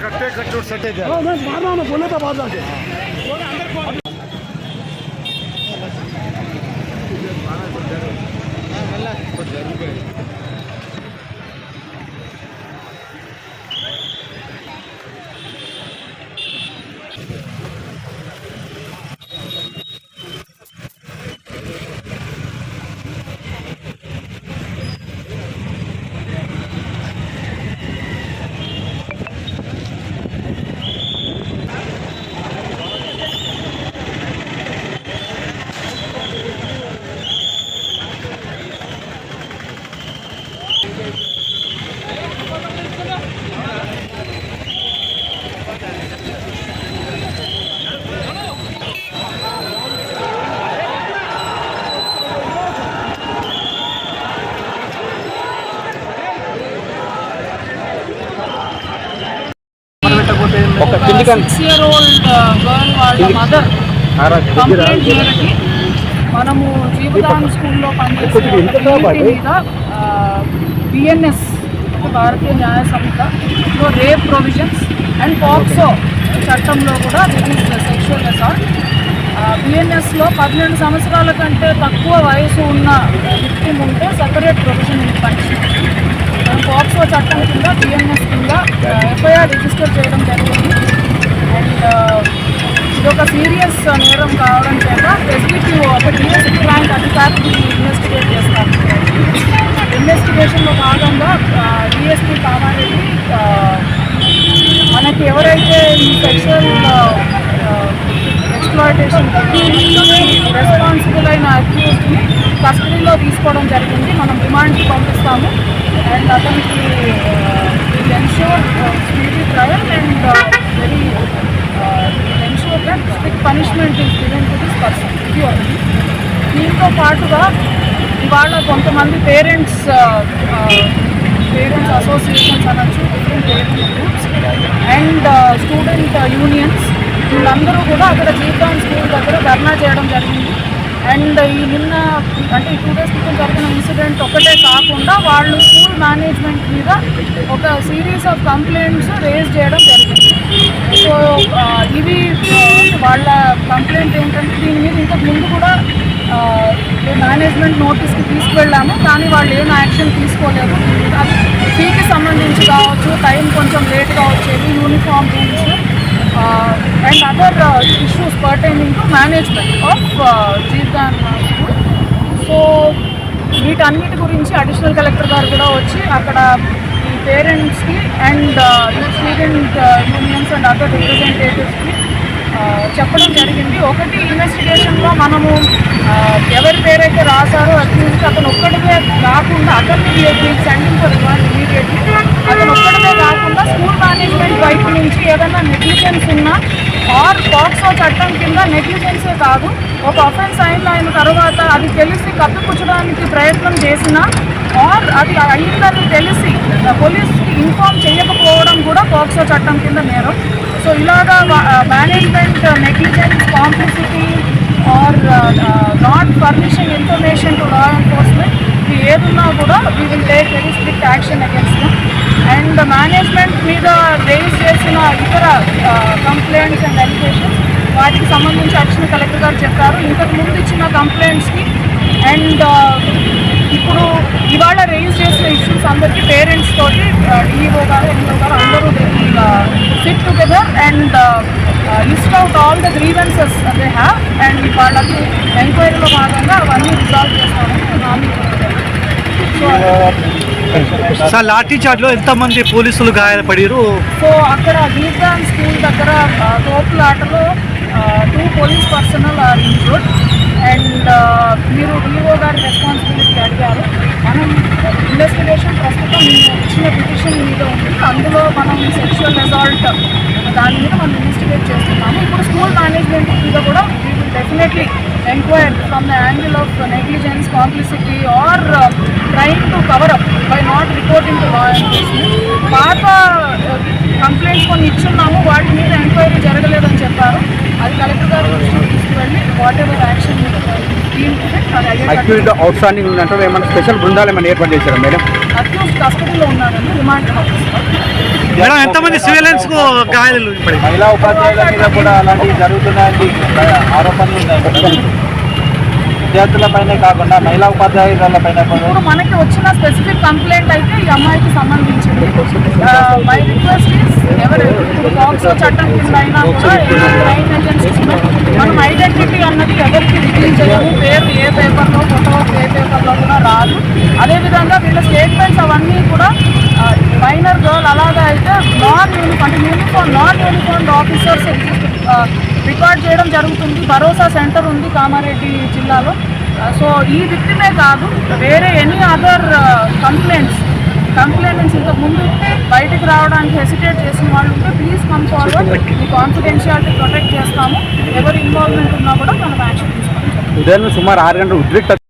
कट्टे कट्टे सटे मारना बोले तो बात आगे ఒక 6-year-old గర్ల్ వాళ్ళ మదర్ కంప్లైంట్ చేయడానికి మనము జీవితాన్ స్కూల్లో పనిచేసే మీద బిఎన్ఎస్ భారతీయ న్యాయ సంస్థలో రేప్ ప్రొవిజన్స్ అండ్ పాక్సో చట్టంలో కూడా దిస్ సెక్షువల్ అసాల్ట్. బిఎన్ఎస్లో 12 సంవత్సరాల కంటే తక్కువ వయసు ఉన్న విక్టిమ్ ఉంటే సెపరేట్ ప్రొవిజన్ పనిష్మెంట్. పాక్సో చట్టం కింద బిఎన్ఎస్ కింద ఎఫ్ఐఆర్ రిజిస్టర్ చేయడం జరిగింది. అండ్ ఇది ఒక సీరియస్ నేరం కావడం చేత ఎస్డిపిఓ ఒక డిఎస్పీ ర్యాంక్ అధికారికి ఇన్వెస్టిగేట్ చేస్తారు. ఇన్వెస్టిగేషన్లో భాగంగా డిఎస్పీ కామారెడ్డి మనకి ఎవరైతే ఈ సెక్షువల్ ఎక్స్ప్లాయిటేషన్ రెస్పాన్సిబుల్ అయిన అక్యూజ్ని కస్టడీలో తీసుకోవడం జరిగింది. మనం రిమాండ్కి పంపిస్తాము. అండ్ అతనికి ensure speedy trial and very ensure that strict punishment is given to this person. ఇది ఒకటి. దీంతో పాటుగా ఇవాళ కొంతమంది పేరెంట్స్ అసోసియేషన్స్ అనొచ్చు, different parent groups and student unions వీళ్ళందరూ కూడా అక్కడ జీవితాన్ స్కూల్ దగ్గర ధర్నా చేయడం జరిగింది. అండ్ ఈ నిన్న అంటే ఈ 2 days క్రితం జరిగిన ఇన్సిడెంట్ ఒకటే కాకుండా వాళ్ళు స్కూల్ మేనేజ్మెంట్ మీద ఒక సిరీస్ ఆఫ్ కంప్లైంట్స్ రేజ్ చేయడం జరిగింది. సో ఇవి వాళ్ళ కంప్లైంట్ ఏంటంటే దీని మీద ఇంతకు ముందు కూడా మేనేజ్మెంట్ నోటీస్కి తీసుకువెళ్ళాము, కానీ వాళ్ళు ఏం యాక్షన్ తీసుకోలేదు. అది ఫీకి సంబంధించి కావచ్చు, టైం కొంచెం లేట్గా వచ్చేది, uniform rules and other issues pertaining to management of జీవితాన్ స్కూల్. సో వీటన్నిటి గురించి అడిషనల్ కలెక్టర్ గారు కూడా వచ్చి అక్కడ ఈ పేరెంట్స్కి అండ్ స్టూడెంట్ యూనియన్స్ అండ్ అదర్ రిప్రజెంటేటివ్స్కి చెప్పడం జరిగింది. ఒకటి, ఇన్వెస్టిగేషన్లో మనము ఎవరి పేరైతే రాశారో అక్యూజ్కి అతను ఒక్కడికే కాకుండా అతన్ని సెండింగ్ ఫర్ రిమాండ్ ఇమీడియట్లీ అతను ఒక్కడికే కాకుండా స్కూల్ మేనేజ్మెంట్ వైపు నుంచి ఏదైనా నెగ్లిజెన్స్ ఉన్నా ఆర్ పాక్సో చట్టం కింద నెగ్లిజెన్సే కాదు, ఒక అఫెన్స్ అయిన తర్వాత అది తెలిసి కప్పిపుచ్చడానికి ప్రయత్నం చేసినా ఆర్ అది అయిందని తెలిసి పోలీస్కి ఇన్ఫార్మ్ చేయకపోవడం కూడా పాక్సో చట్టం కింద నేరం. సో ఇలాగా management negligence, complicity or not furnishing information to law enforcement ఇది ఏదున్నా కూడా we will take very strict action against them. And management మీద రేజ్ చేసిన ఇతర కంప్లైంట్స్ అండ్ అలిగేషన్స్ వాటికి సంబంధించి అడిషనల్ కలెక్టర్ గారు చెప్పారు. ఇంతకు ముందు ఇచ్చిన కంప్లైంట్స్కి అండ్ ఇప్పుడు ఇవాళ రేజ్ చేసిన ఇష్యూస్ అందరికీ పేరెంట్స్ తోటి డిఈఓ గారు, ఎంఓ గారు అందరూ SIT together and list out all the grievances they have and వాళ్ళకి ఎంక్వైరీలో భాగంగా అవన్నీ రిజాల్వ్ చేస్తామని హామీ. సార్ లాఠీ చార్జ్లో ఎంతమంది పోలీసులు గాయపడారు? సో అక్కడ జీవితాన్ స్కూల్ దగ్గర తోపులాటలో 2 police personnel are injured. And మీరు డిఓ గారి రెస్పాన్సిబిలిటీ అడిగారు. మనం ఇన్వెస్టిగేషన్ ప్రస్తుతం ఇచ్చిన పిటిషన్ మీద ఉంది. అందులో మనం సెక్షువల్ అసాల్ట్ దాని మీద మనం ఇన్వెస్టిగేట్ చేస్తున్నాము. ఇప్పుడు స్కూల్ మేనేజ్మెంట్ మీద కూడా definitely inquire from the angle of negligence, complicity or trying to cover up by not reporting to law enforcement. పాత కంప్లైంట్స్ కొన్ని ఇచ్చున్నాము, వాటి మీద ఎంక్వైరీ జరగలేదని చెప్పారు. అది కలెక్టర్ గారి దృష్టికి తీసుకువెళ్ళి what ever action accused out standing ఉందంటే ఏమైనా స్పెషల్ బృందాలు ఏమైనా ఏర్పాటు చేశారా మేడం? అక్యూజ్ కస్టడీలో ఉన్నాడండి, రిమాండ్ హౌస్. మేడం ఎంతమంది సివిలియన్స్ కు గాయాలు ఇప్పుడు? మహిళా ఉపాధ్యాయుల మీద కూడా అలాంటివి జరుగుతున్నాయని ఆరోపణలు ఉన్నాయి. విద్యార్థులపైనే కాకుండా మహిళా ఉపాధ్యాయులపైన కూడా ఇప్పుడు మనకి వచ్చిన స్పెసిఫిక్ కంప్లైంట్ అయితే ఈ అమ్మాయికి సంబంధించింది. మై రిక్వెస్ట్ ఈస్ ఎవరు పాక్సో చట్టం కింద అయినా కూడా క్రైమ్ ఏజెన్సీస్ మనం ఐడెంటిటీ అన్నది ఎవరికి రివీల్ చేయము. పేరు ఏ పేపర్లో, ఫోటో ఏ పేపర్లో కూడా రాదు. అదేవిధంగా వీళ్ళ స్టేట్మెంట్స్ అవన్నీ కూడా మైనర్ గర్ల్ అలాగా అయితే నాన్ యూనిఫార్మ్ ఆఫీసర్స్ రికార్డ్ చేయడం జరుగుతుంది. భరోసా సెంటర్ ఉంది కామారెడ్డి జిల్లాలో. సో ఈ విక్టిమే కాదు, వేరే ఎనీ అదర్ కంప్లైంట్స్ ఇంతకు ముందు బయటికి రావడానికి హెసిటేట్ చేసిన వాళ్ళు ఉంటే ప్లీజ్ కమ్ ఫార్వర్డ్. ఈ కాన్ఫిడెన్షియాలిటీ ప్రొటెక్ట్ చేస్తాము. ఎవరి ఇన్వాల్వ్మెంట్ ఉన్నా కూడా మనం యాక్షన్ తీసుకుంటాం. ఉదయం సుమారు 6 గంటల ఉద్రిక్త